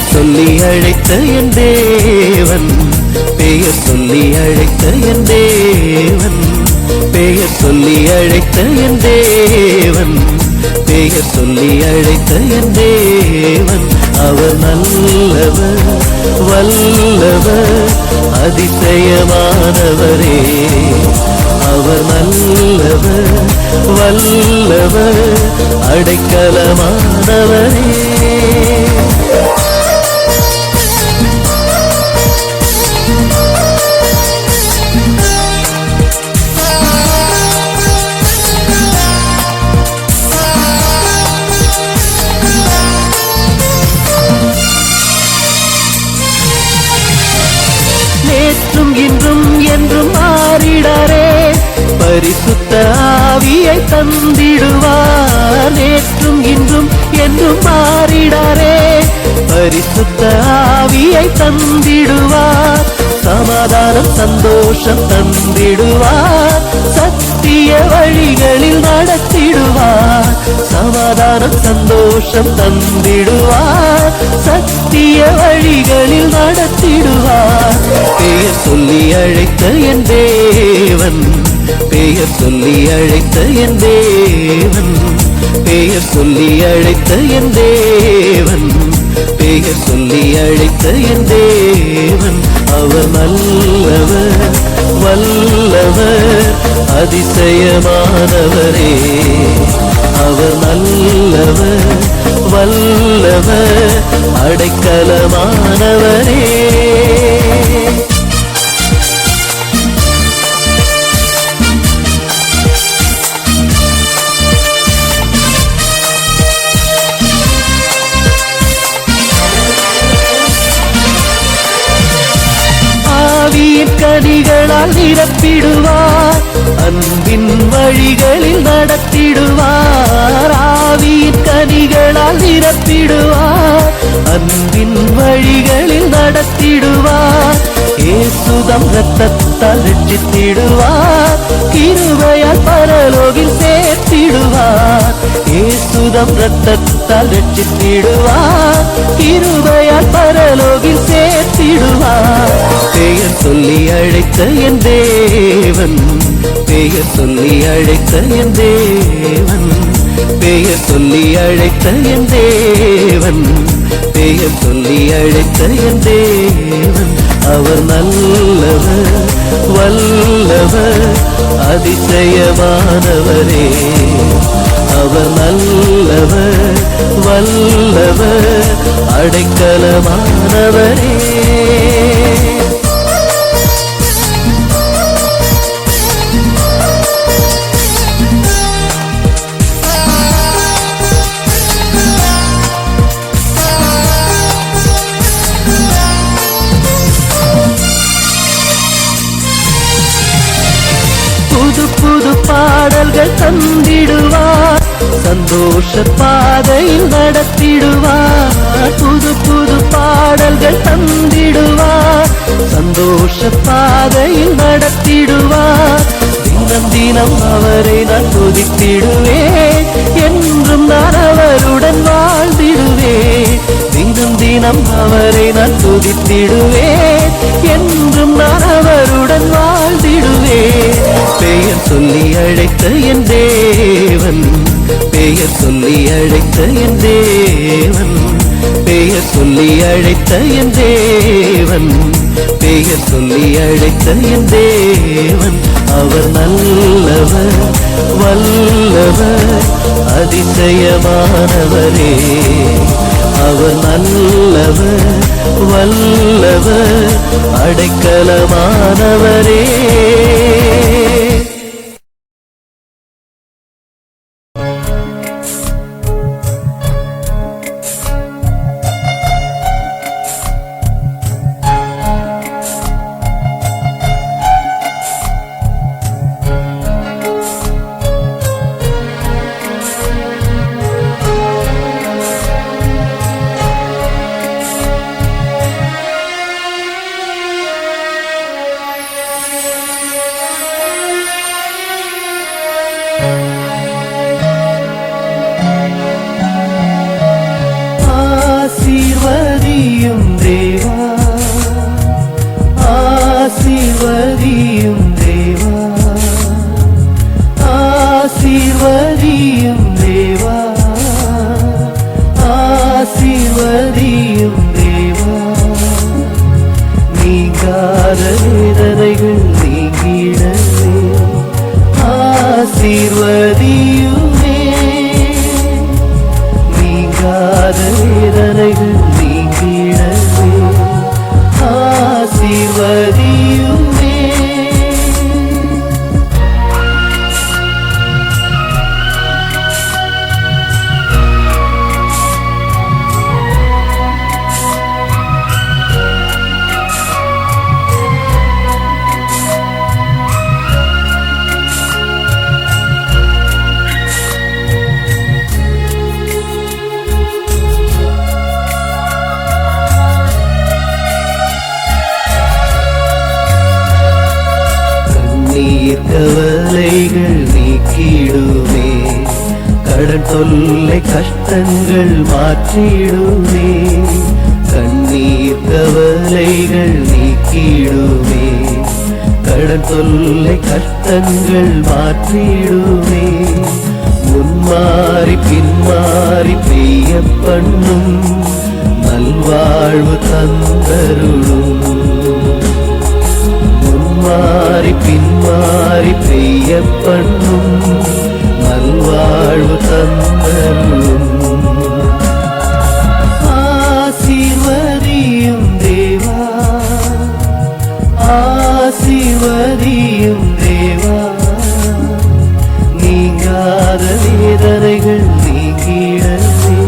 பெயர் சொல்லி அழைத்த என் தேவன், பெயர் சொல்லி அழைத்த என் தேவன், பெயர் சொல்லி அழைத்த என் தேவன், பெயர் சொல்லி அழைத்த என் தேவன். அவர் நல்லவர், வல்லவர், அதிசயமானவரே. அவர் நல்லவர், வல்லவர், அடைக்கலமானவரே. நேற்றும் இன்றும் என்றும் மாறிடாரே, பரிசுத்த ஆவியை தந்திடுவார். நேற்றும் இன்றும் என்றும் மாறிடாரே, பரிசுத்த ஆவியை தந்திடுவார். சமாதானம் சந்தோஷம் தந்திடுவார், சத்திய வழிகளில் நடத்திடுவார். சமாதானம் சந்தோஷம் தந்திடுவார், சத்திய வழிகளில் நடத்திடுவார். பெயர் சொல்லி அழைத்த என் தேவன், பெயர் சொல்லி அழைத்த என் தேவன், பெயர் சொல்லி அழைத்த என் தேவன், பெயர் சொல்லி அழைத்த என் தேவன். அவர் நல்லவர், வல்லவர், அதிசயமானவரே. அவர் நல்லவர், வல்லவர், அடைக்கலமானவரே. ஆவியின் கனிகளால் நிரப்பிடுவார், அன்பின் வழிகளில் நடத்திடுவார். ஆவியின் கனிகளால் நிரப்பிடுவார், அன்பின் வழிகளில் நடத்திடுவார். இயேசுதம் இரத்தத்தால் ரட்சித்திடுவார், கிருபையால் பரலோகில் சேர்த்திடுவார். இயேசுதம் இரத்தத்தால் ரட்சித்திடுவார், கிருபையால் பரலோகில் சேர்த்திடுவார். பெயர் சொல்லி அழைத்த என் தேவன், பெயர் சொல்லி அழைத்த என் தேவன், பெயர் சொல்லி அழைத்த என் தேவன், பெயர் சொல்லி அழைத்த என் தேவன். அவர் நல்லவர், வல்லவர், அதிசயமானவரே. அவர் நல்லவர், வல்லவர், அடைக்கலமானவரே. புது புது பாடல்கள் தந்திடுவார், சந்தோஷ பாதையில் நடத்திடுவார். புது புது பாடல்கள் தந்திடுவார், சந்தோஷ பாதையில் நடத்திடுவார். தினம் தினம் அவரை நான் துதித்திடுவேன், என்றும் நான் அவருடன் வாழ்ந்திடுவேன். தினம் தினம் அவரை நான் துதித்திடுவேன், என்றும் நான் அவருடன் வாழ்ந்திடுவேன். பெயர் சொல்லி அழைத்த என் தேவன், பெயர் சொல்லி அழைத்த என் தேவன், பெயர் சொல்லி அழைத்த என் தேவன், பெயர் சொல்லி அழைத்த என் தேவன். அவர் நல்லவர், வல்லவர், அதிசயமானவரே. அவர் நல்லவர், வல்லவர், அடைக்கலமானவரே. ஆசீர்வதியுமே நீங்காத வேதனைகள் நீங்கிடவே ஆசீர்வதியுமே கவலைகள் நீக்கிடுமே கடன் தொல்லை கஷ்டங்கள் மாற்றிடுமே கண்ணீர் கவலைகள் நீக்கிடுமே கடன் தொல்லை கஷ்டங்கள் மாற்றிடுமே முன்மாறி பின்மாறி பெய்ய பண்ணும் நல்வாழ்வு தந்தருளும் மாறி பின்மாறி பெய்ய பண்ணும் நல்வாழ்வு தந்தருளும் ஆசீர்வதியும் தேவா ஆசீர்வதியும் தேவா நீங்காத வேதனைகள் நீங்கிடவே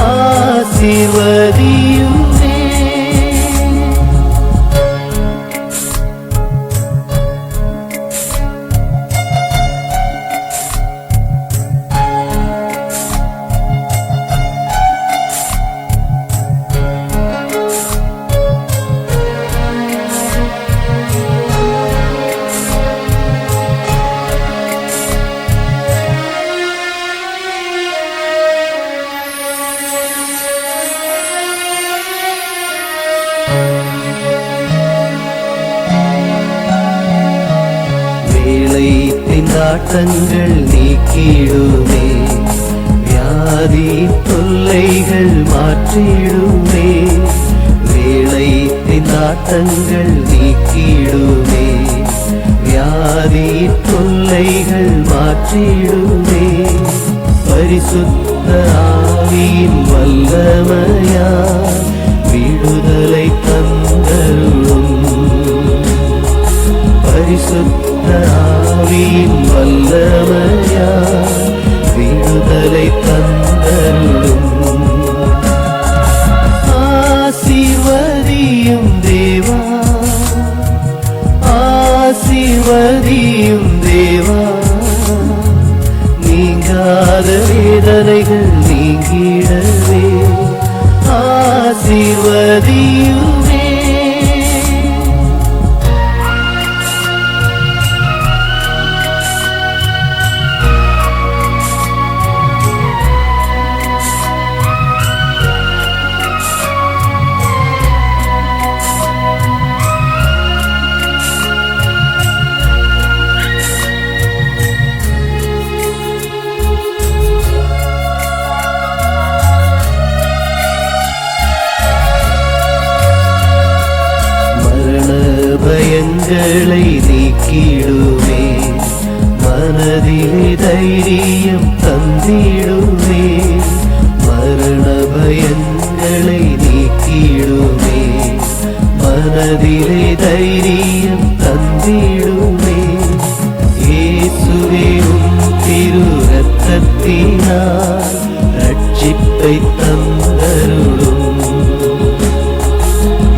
ஆசீர்வதியும் திண்டாட்டங்கள் நீக்கிடுமே வியாதி தொல்லைகள் மாற்றிடுமே வேளை திண்டாட்டங்கள் நீக்கிடுமே வியாதி தொல்லைகள் மாற்றிடுமே பரிசுத்த ஆவியின் வல்லமையால் விடுதலை தந்தருளும் பரிசுத்த ஆவியின் வல்லமையால் விடுதலை தந்தருளும் ஆசீர்வதியும் தேவா ஆசீர்வதியும் தேவா நீங்காத வேதனைகள் நீங்கிடவே ஆசீர்வதியுமே பயங்களை நீக்கிடுமே மனதிலே தைரியம் தந்திடுமே மரண பயங்களை நீக்கிடுமே மனதிலே தைரியம் தந்திடுமே இயேசுவே உம் திரு இரத்தத்தினால் ரட்சிப்பை தந்தருளும்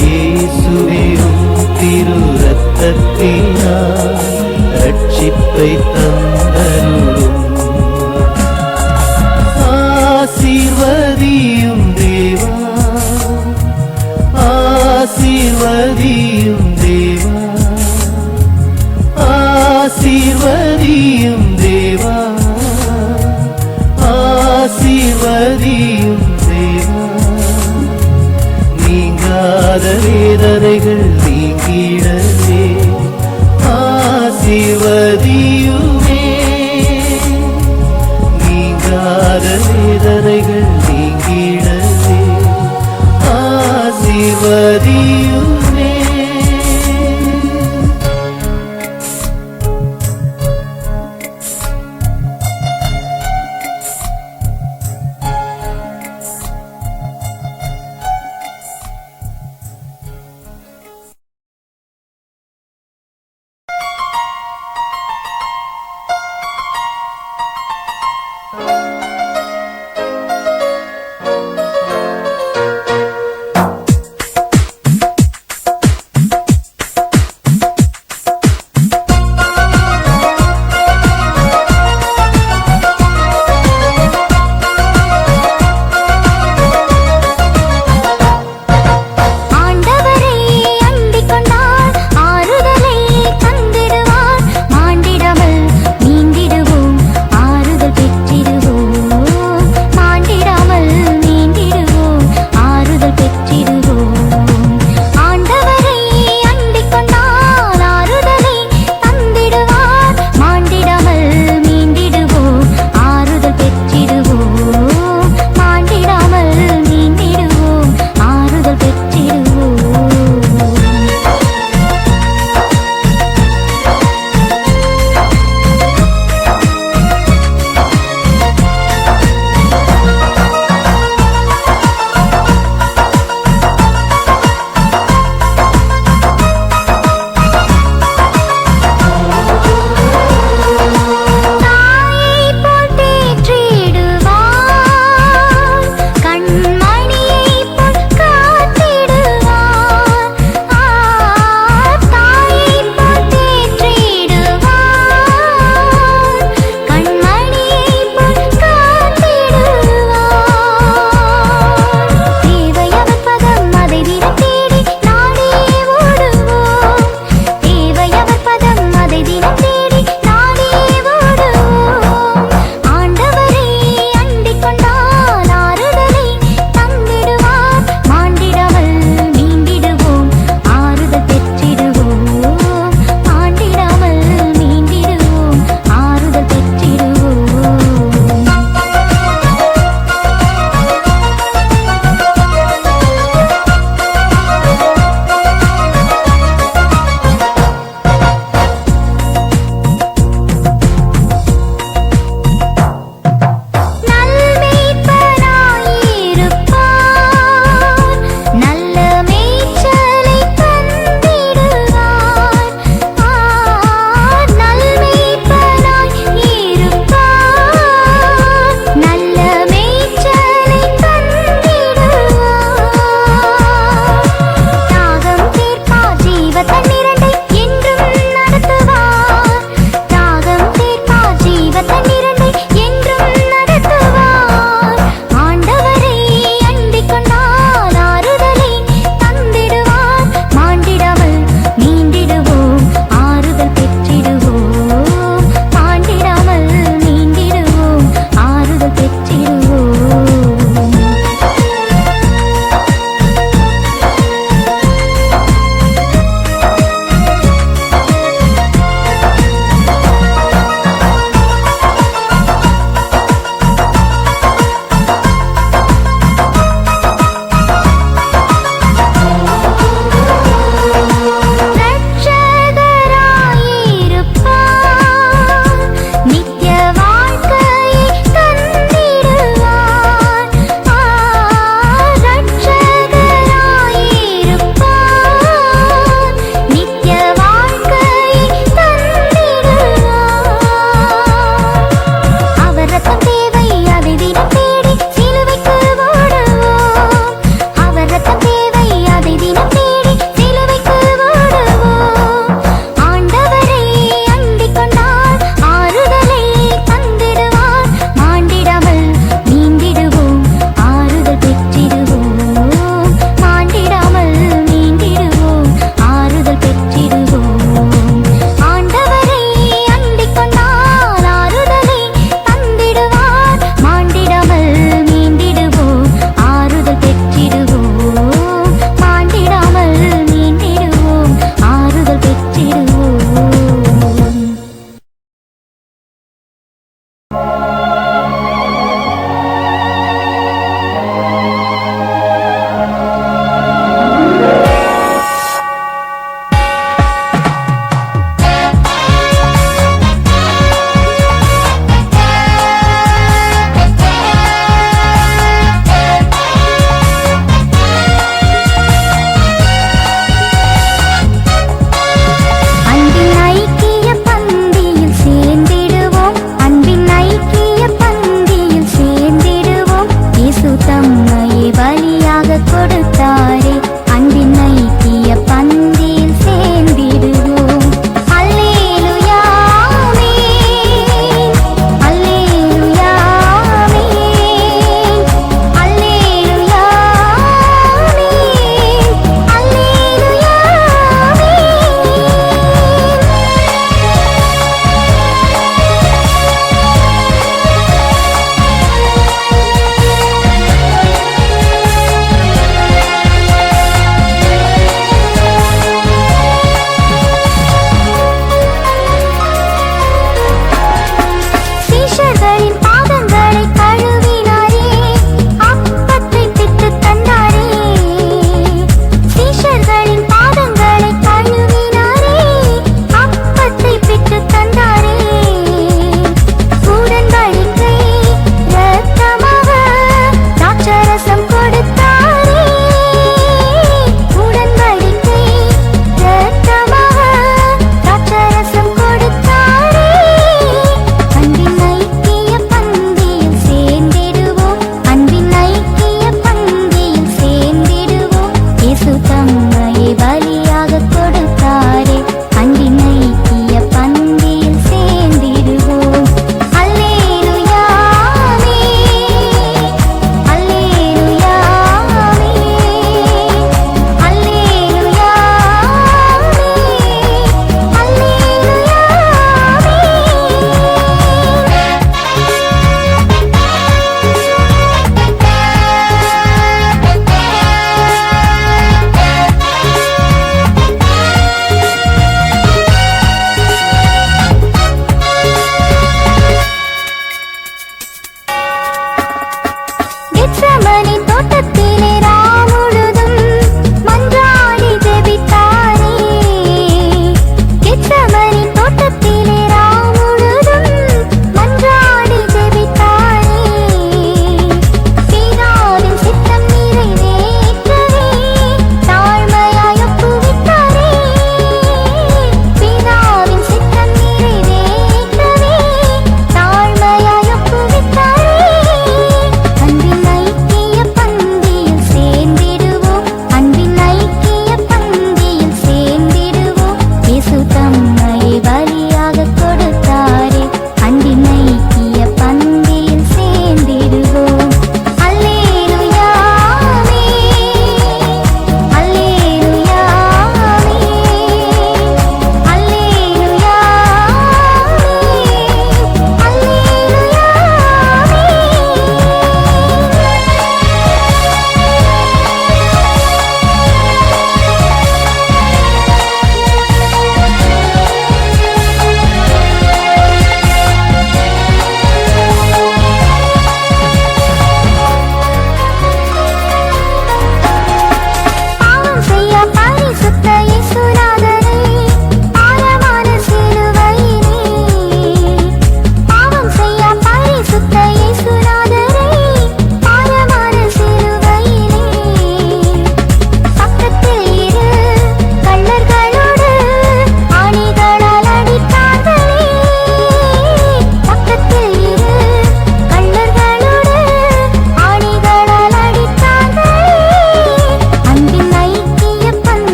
இயேசுவே திரு இரத்தத்தினால் ரட்சிப்பை தந்தருளும் ஆசீர்வதியும் தேவா ஆசீர்வதியும் தேவா ஆசீர்வதியும் தேவா ஆசீர்வதியும் தேவா நீங்காத வேதனைகள் நீங்கிடவே ஆசீர்வதியுமே நீங்காத வேதனைகள் நீங்கிடவே ஆசீர்வதியுமே ஆண்டவரை அண்டிக் கொண்டால் ஆறுதலை தந்திடுவார். மாண்டிடாமல் நீந்திடுவோம், ஆறுதல் பெற்றிடுவோம்.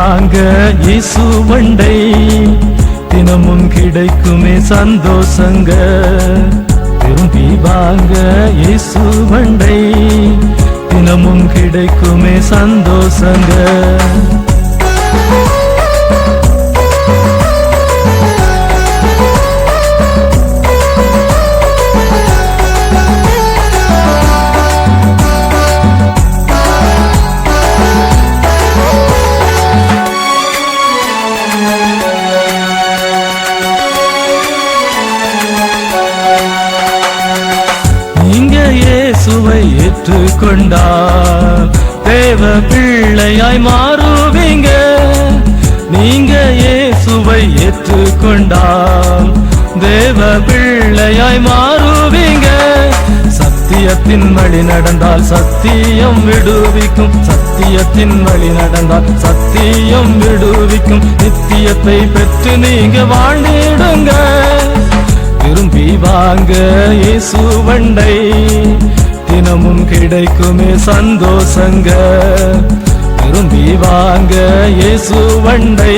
வாங்க இயேசு வண்டை, தினமும் கிடைக்குமே சந்தோஷங்க. திரும்பி வாங்க இயேசு வண்டை, தினமும் கிடைக்குமே சந்தோஷங்க. இயேசுவை ஏற்றுக்கொண்டால் தேவ பிள்ளையாய் மாறுவீங்க. நீங்க இயேசுவை ஏற்றுக்கொண்டால் தேவ பிள்ளையாய் மாறுவீங்க. சத்தியத்தின் வழி நடந்தால் சத்தியம் விடுவிக்கும், சத்தியத்தின் வழி நடந்தால் சத்தியம் விடுவிக்கும். நித்தியத்தை பெற்று நீங்க வாழ்ந்திடுங்க. திரும்பி வாங்க இயேசு வண்டை, தினமும் கிடைக்குமே சந்தோஷங்க. திரும்பி வாங்க இயேசு வண்டை,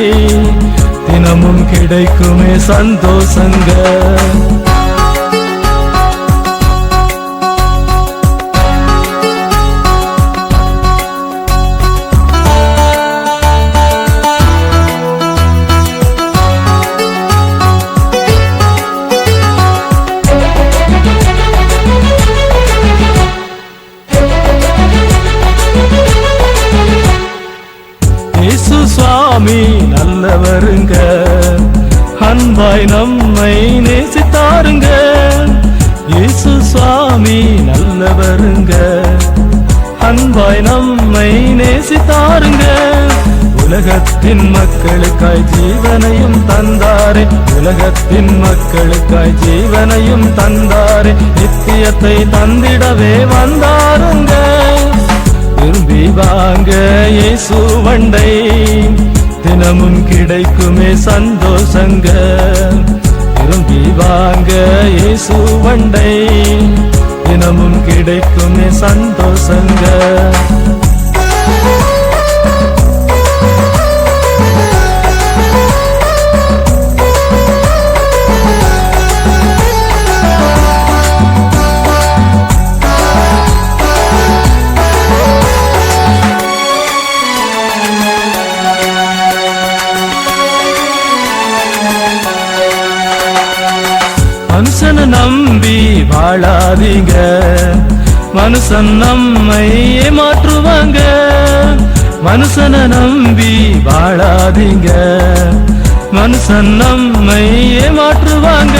தினமும் கிடைக்குமே சந்தோஷங்க. சுவாமி நல்லவருங்க, அன்பாய் நம்மை நேசித்தாருங்க. இயேசு சுவாமி நல்லவருங்க, அன்பாய் நம்மை நேசித்தாருங்க. உலகத்தின் மக்களுக்காய் ஜீவனையும் தந்தாரே, உலகத்தின் மக்களுக்காய் ஜீவனையும் தந்தாரே. நித்தியத்தை தந்திடவே வந்தாருங்க. திரும்பி வாங்க இயேசு வண்டை, தினமும் கிடைக்குமே சந்தோஷங்க. திரும்பி வாங்க இயேசு வண்டை, தினமும் கிடைக்குமே சந்தோஷங்க. மனுஷனை நம்பி வாழாதீங்க, மனுஷன் நம்மை ஏமாற்றுவாங்க. மனுஷனை நம்பி வாழாதீங்க, மனுஷன் நம்மை ஏமாற்றுவாங்க.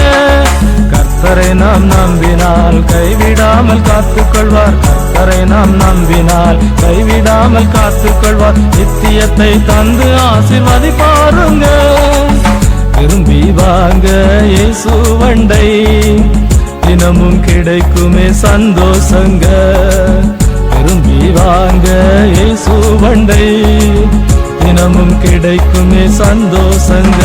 கர்த்தரை நாம் நம்பினால் கைவிடாமல் காத்துக்கொள்வார், கர்த்தரை நாம் நம்பினால் கைவிடாமல் காத்துக்கொள்வார். நித்தியத்தை தந்து ஆசீர்வதிப்பாருங்க. திரும்பி வாங்க இயேசு வண்டை, தினமும் கிடைக்குமே சந்தோஷங்க. திரும்பி வாங்க இயேசு வண்டை, தினமும் கிடைக்குமே சந்தோஷங்க.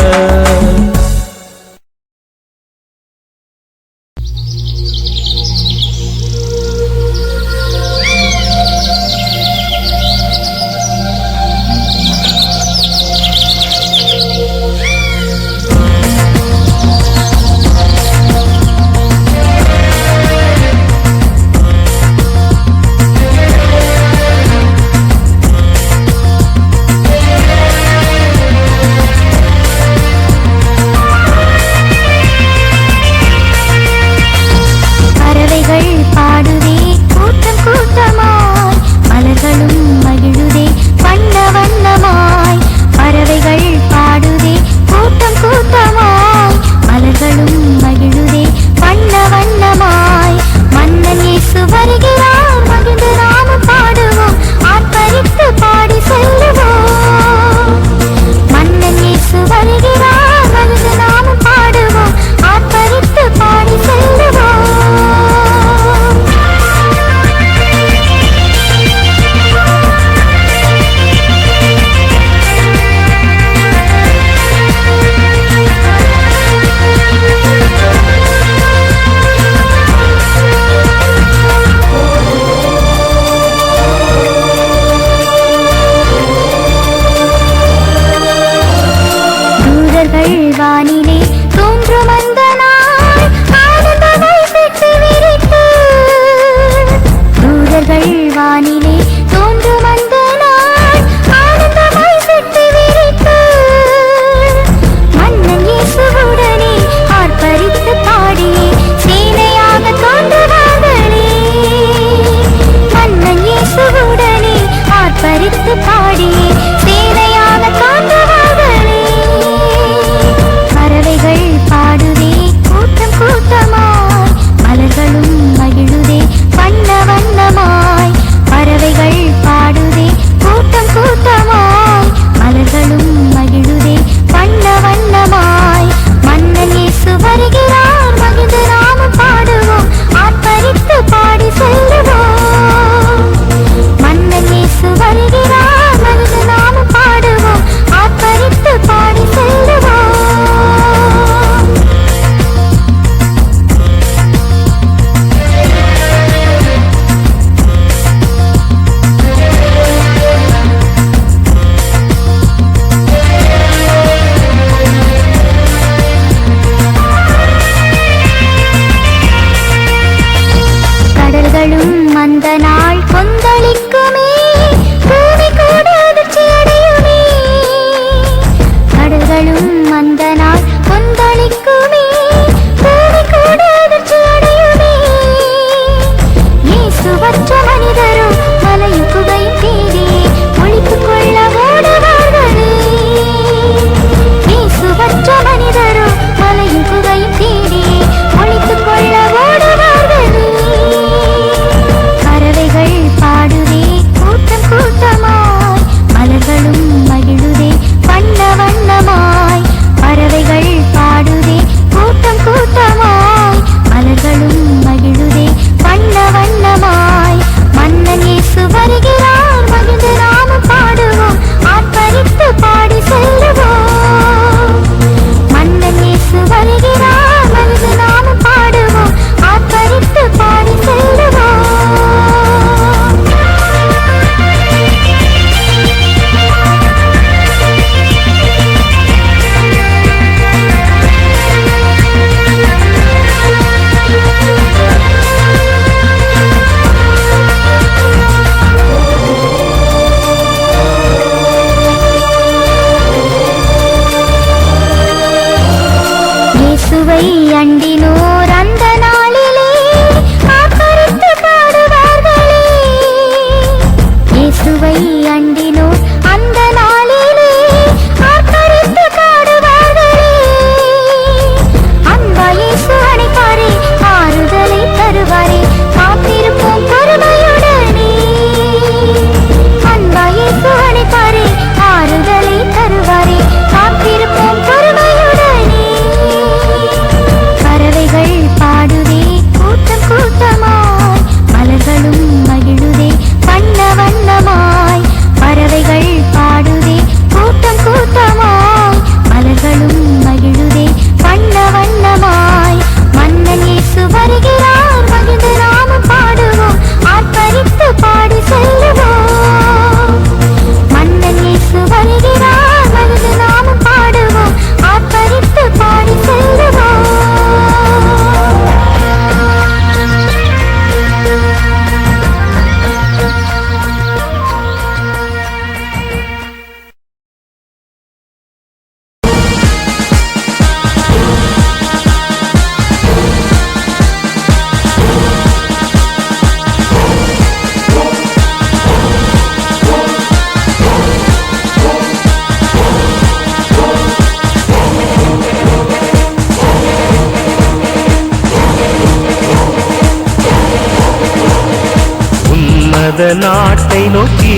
உன்னத நாட்டை நோக்கி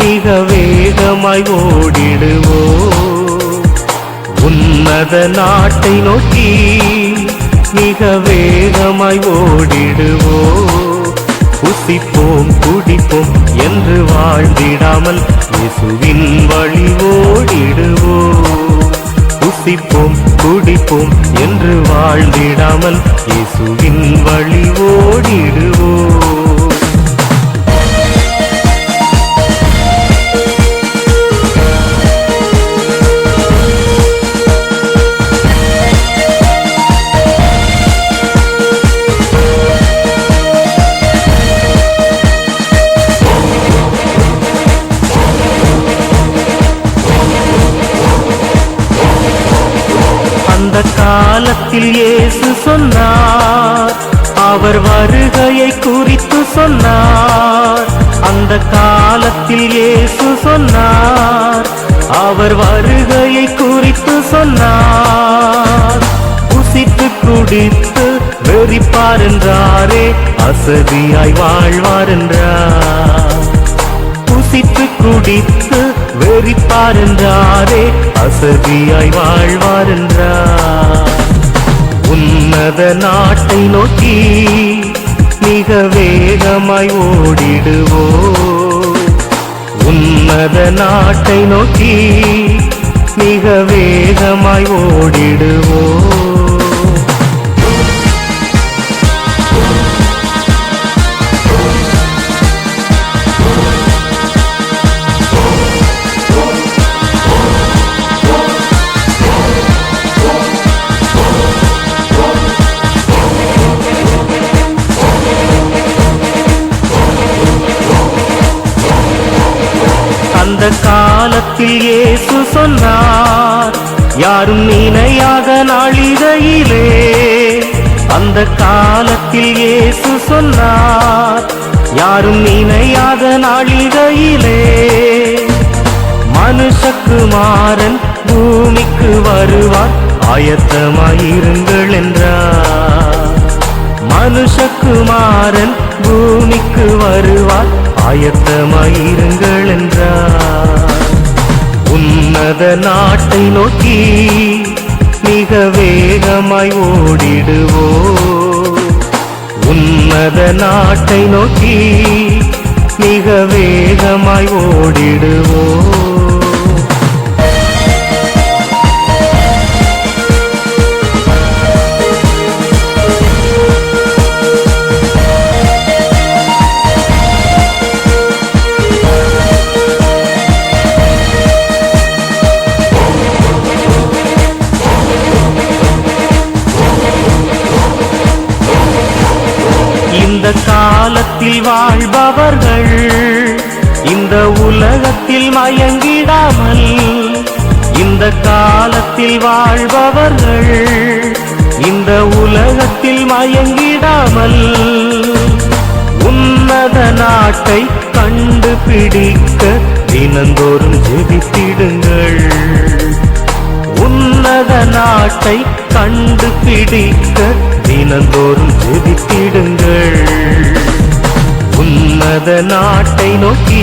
மிக வேகமாய் ஓடிடுவோம். உன்னத நாட்டை நோக்கி மிக வேகமாய் ஓடிடுவோம். புசிப்போம் குடிப்போம் என்று வாழ்ந்திடாமல் இயேசுவின் வழி ஓடிடுவோம். புசிப்போம் குடிப்போம் என்று வாழ்ந்திடாமல் இயேசுவின் வழி ஓடிடுவோம். அந்த காலத்தில் இயேசு சொன்னார், அவர் வருகையை குறித்து சொன்னார். அந்த காலத்தில் இயேசு சொன்னார், அவர் வருகையை குறித்து சொன்னார். புசித்து குடித்து வெறிப்பார் என்றாரே, அசதியாய் வாழ்வார் என்றார். புசித்து குடித்து வெறிப்பார் என்றாரே, அசதியாய் வாழ்வார் என்றார். உன்னத நாட்டை நோக்கி மிக வேகமாய் ஓடிடுவோம். உன்னத நாட்டை நோக்கி மிக வேகமாய் ஓடிடுவோம். அந்த காலத்தில் இயேசு சொன்னார், யாரும் நினையாத நாளிகையிலே. அந்த காலத்தில் இயேசு சொன்னார், யாரும் நினையாத நாளிகையிலே. மனுஷகுமாரன் பூமிக்கு வருவார், ஆயத்தமாயிருங்கள் என்றார். மனுஷகுமாரன் பூமிக்கு வருவார், ஆயத்தமாயிருங்கள் என்றார். உன்னத நாட்டை நோக்கி மிக வேகமாய் ஓடிடுவோம். உன்னத நாட்டை நோக்கி மிக வேகமாய் ஓடிடுவோம். இந்த காலத்தில் வாழ்பவர்கள் இந்த உலகத்தில் மயங்கிடாமல், இந்த காலத்தில் வாழ்பவர்கள் இந்த உலகத்தில் மயங்கிடாமல், உன்னத நாட்டை கண்டுபிடிக்க தினந்தோறும் ஜெபித்திடுங்கள். உன்னத நாட்டை கண்டுபிடிக்க தினந்தோறும் ஜெபித்திடுங்கள். உன்னத நாட்டை நோக்கி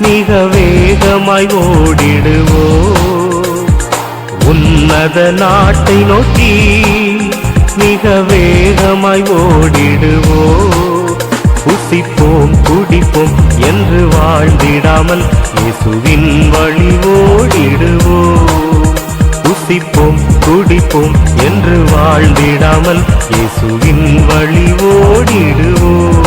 மிக வேகமாய் ஓடிடுவோம். உன்னத நாட்டை நோக்கி மிக வேகமாய் ஓடிடுவோம். புசிப்போம் குடிப்போம் என்று வாழ்ந்திடாமல் இயேசுவின் வழி ஓடிடுவோம். புசிப்போம் குடிப்போம் என்று வாழ்ந்திடாமல் இயேசுவின் வழி ஓடிடுவோம்.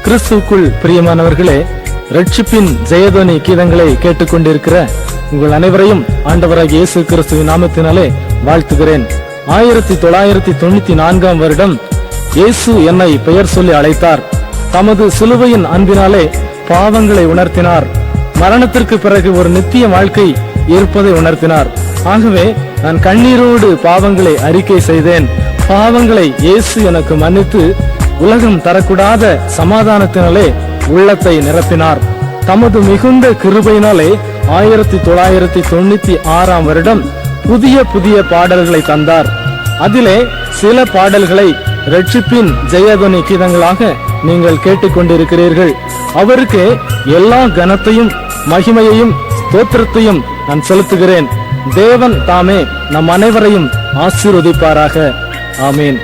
கிறிஸ்துவுக்குள் பிரியமானவர்களே, ரட்சிப்பின் ஜெயதொனி கீதங்களை கேட்டுக்கொண்டிருக்கிற உங்கள் அனைவரையும் ஆண்டவராகிய இயேசு கிறிஸ்துவின் நாமத்தினாலே வாழ்த்துகிறேன். 1994 வருடம் இயேசு என்னை பெயர் சொல்லி அழைத்தார். தமது சிலுவையின் அன்பினாலே பாவங்களை உணர்த்தினார். மரணத்திற்கு பிறகு ஒரு நித்திய வாழ்க்கை இருப்பதை உணர்த்தினார். ஆகவே நான் கண்ணீரோடு பாவங்களை அறிக்கை செய்தேன். பாவங்களை இயேசு எனக்கு மன்னித்து உலகம் தரக்கூடாத சமாதானத்தினாலே உள்ளத்தை நிரப்பினார். தமது மிகுந்த கிருபையினாலே 1996 வருடம் புதிய புதிய பாடல்களை தந்தார். அதிலே சில பாடல்களை ரட்சிப்பின் ஜெயதொனி கீதங்களாக நீங்கள் கேட்டுக்கொண்டிருக்கிறீர்கள். அவருக்கு எல்லா கனத்தையும் மகிமையையும் ஸ்தோத்திரத்தையும் நான் செலுத்துகிறேன். தேவன் தாமே நம் அனைவரையும் ஆசீர்வதிப்பாராக. ஆமீன்.